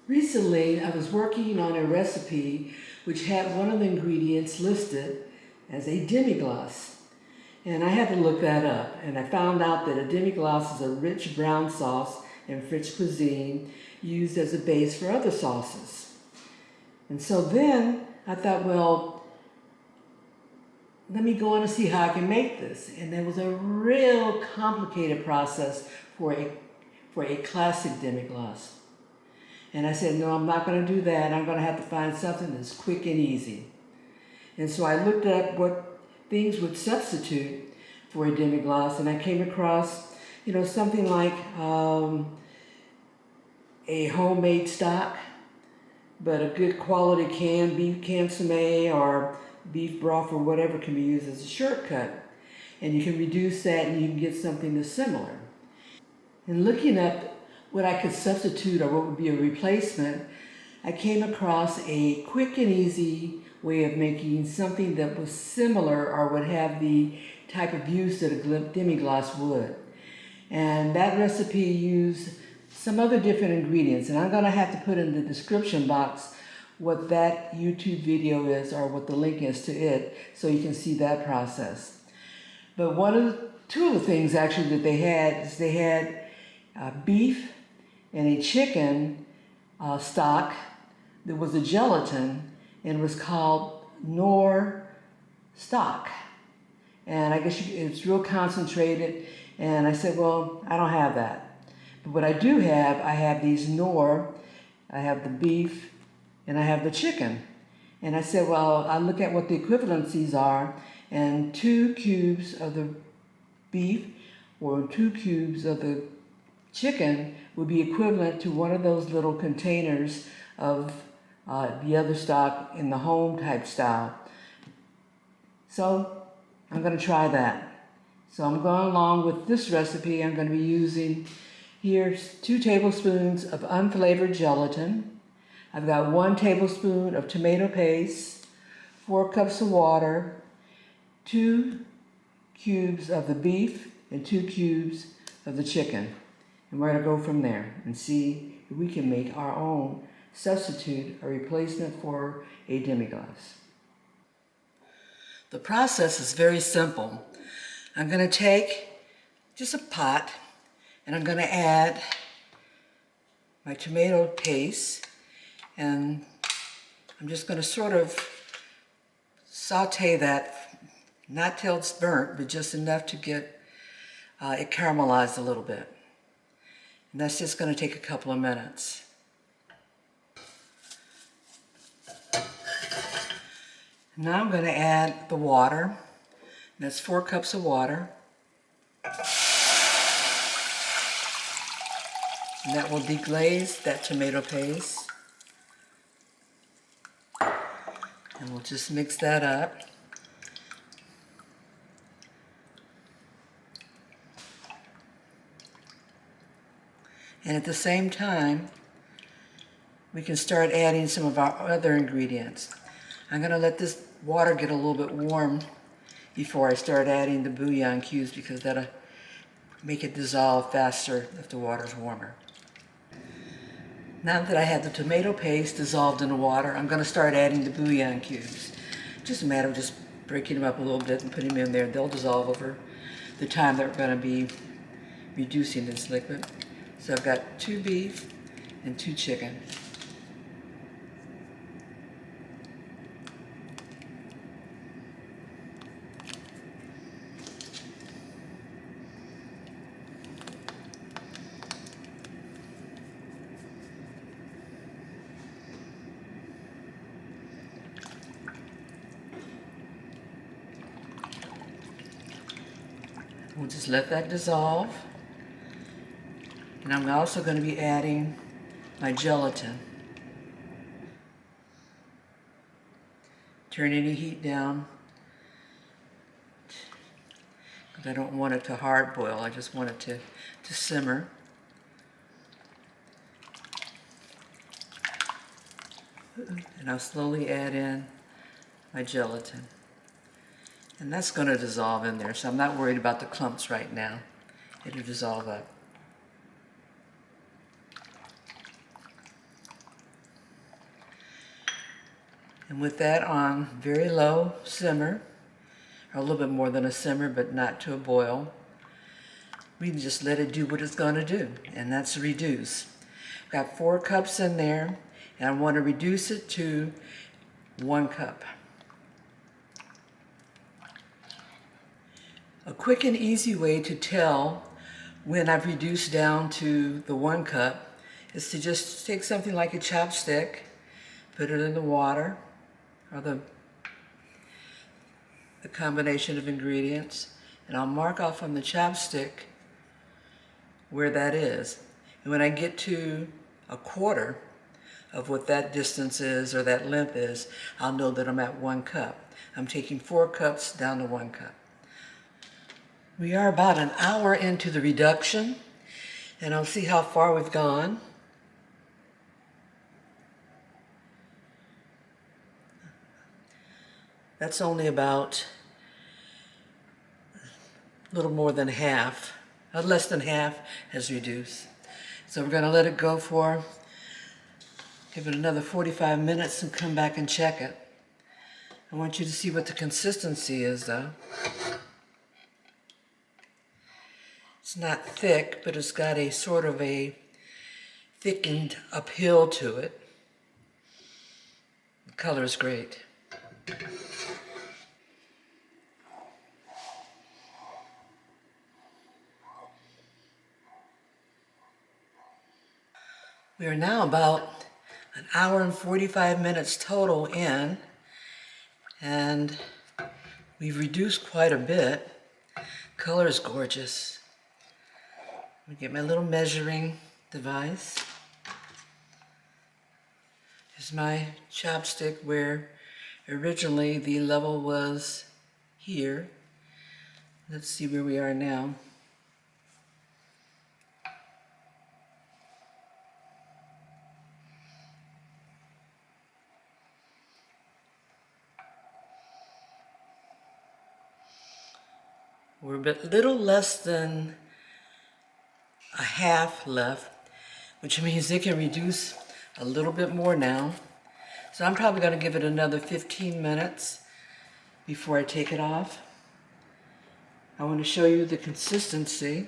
Recently, I was working on a recipe which had one of the ingredients listed as a demi-glace. And I had to look that up, and I found out that a demi-glace is a rich brown sauce in French cuisine used as a base for other sauces. And so then I thought, well, let me go on and see how I can make this. And it was a real complicated process for a classic demi-glace. And I said, no, I'm not going to do that. I'm going to have to find something that's quick and easy. And so I looked up what things would substitute for a demi-glace, and I came across, something like a homemade stock, but a good quality canned beef consomme or beef broth or whatever can be used as a shortcut. And you can reduce that and you can get something that's similar. And looking up what I could substitute or what would be a replacement, I came across a quick and easy way of making something that was similar or would have the type of use that a demi-glace would. And that recipe used some other different ingredients, and I'm going to have to put in the description box what that YouTube video is or what the link is to it so you can see that process. But two of the things actually that they had is they had beef and a chicken stock that was a gelatin and was called Knorr stock. And I guess it's real concentrated. And I said, well, I don't have that. But what I do have, I have these Knorr, I have the beef, and I have the chicken. And I said, well, I look at what the equivalencies are, and 2 cubes of the beef or 2 cubes of the chicken would be equivalent to one of those little containers of the other stock in the home type style. So I'm going to try that. So I'm going along with this recipe. I'm going to be using here 2 tablespoons of unflavored gelatin. I've got 1 tablespoon of tomato paste, 4 cups of water, 2 cubes of the beef, and 2 cubes of the chicken. And we're going to go from there and see if we can make our own substitute, a replacement for a demi-glace. The process is very simple. I'm going to take just a pot and I'm going to add my tomato paste, and I'm just going to sort of saute that, not till it's burnt, but just enough to get it caramelized a little bit. And that's just going to take a couple of minutes. Now I'm going to add the water. That's 4 cups of water. And that will deglaze that tomato paste. And we'll just mix that up. And at the same time, we can start adding some of our other ingredients. I'm going to let this water get a little bit warm before I start adding the bouillon cubes, because that'll make it dissolve faster if the water's warmer. Now that I have the tomato paste dissolved in the water, I'm going to start adding the bouillon cubes. Just a matter of just breaking them up a little bit and putting them in there. They'll dissolve over the time that we're going to be reducing this liquid. So I've got 2 beef and 2 chicken. We'll just let that dissolve. And I'm also going to be adding my gelatin. Turn any heat down, because I don't want it to hard boil. I just want it to simmer. And I'll slowly add in my gelatin. And that's going to dissolve in there, so I'm not worried about the clumps right now. It'll dissolve up. And with that on very low simmer, or a little bit more than a simmer, but not to a boil, we can just let it do what it's going to do, and that's reduce. Got 4 cups in there, and I want to reduce it to 1 cup. A quick and easy way to tell when I've reduced down to the 1 cup is to just take something like a chopstick, put it in the water, or the combination of ingredients, and I'll mark off on the chopstick where that is. And when I get to a quarter of what that distance is or that length is, I'll know that I'm at 1 cup. I'm taking 4 cups down to 1 cup. We are about an hour into the reduction, and I'll see how far we've gone. That's only about a little more than half, less than half has reduced. So we're going to let it go for, give it another 45 minutes and come back and check it. I want you to see what the consistency is though. It's not thick, but it's got a sort of a thickened uphill to it. The color is great. We are now about an hour and 45 minutes total in, and we've reduced quite a bit. Color is gorgeous. Let me get my little measuring device. Here's my chopstick where originally the level was here. Let's see where we are now. We're a little less than a half left, which means it can reduce a little bit more now. So I'm probably going to give it another 15 minutes before I take it off. I want to show you the consistency.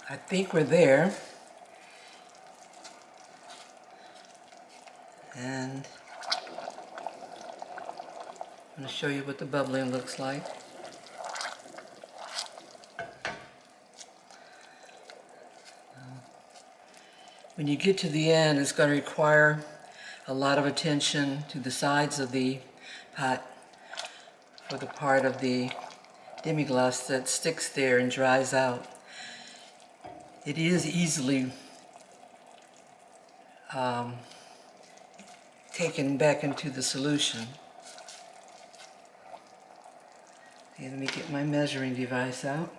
I think we're there. And I'm going to show you what the bubbling looks like. When you get to the end, it's going to require a lot of attention to the sides of the pot for the part of the Demi Glace that sticks there and dries out. It is easily taken back into the solution. Okay, let me get my measuring device out.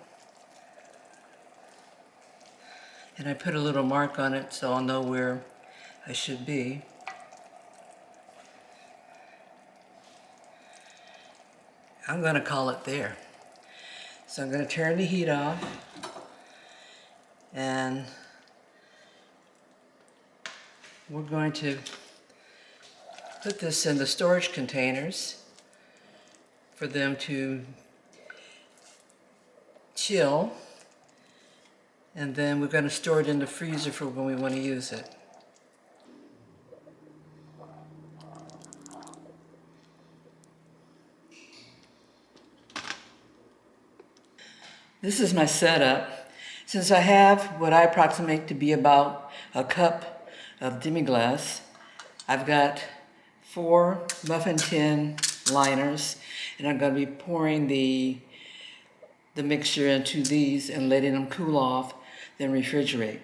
And I put a little mark on it so I'll know where I should be. I'm going to call it there. So I'm going to turn the heat off and we're going to put this in the storage containers for them to chill, and then we're going to store it in the freezer for when we want to use it. This is my setup. Since I have what I approximate to be about a cup of Demi Glace, I've got 4 muffin tin liners, and I'm going to be pouring the mixture into these and letting them cool off, then refrigerate.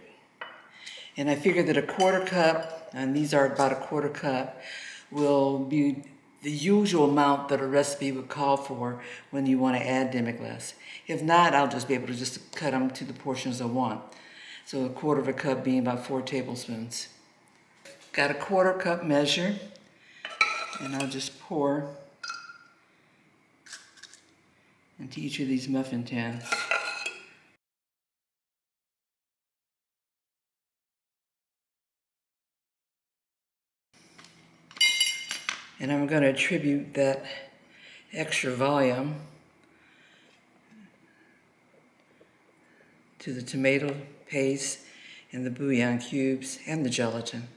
And I figured that a 1/4 cup, and these are about a 1/4 cup, will be the usual amount that a recipe would call for when you want to add Demi Glace. If not, I'll just be able to just cut them to the portions I want. So a 1/4 cup being about 4 tablespoons. Got a 1/4 cup measure, and I'll just pour into each of these muffin tins. And I'm going to attribute that extra volume to the tomato paste and the bouillon cubes and the gelatin.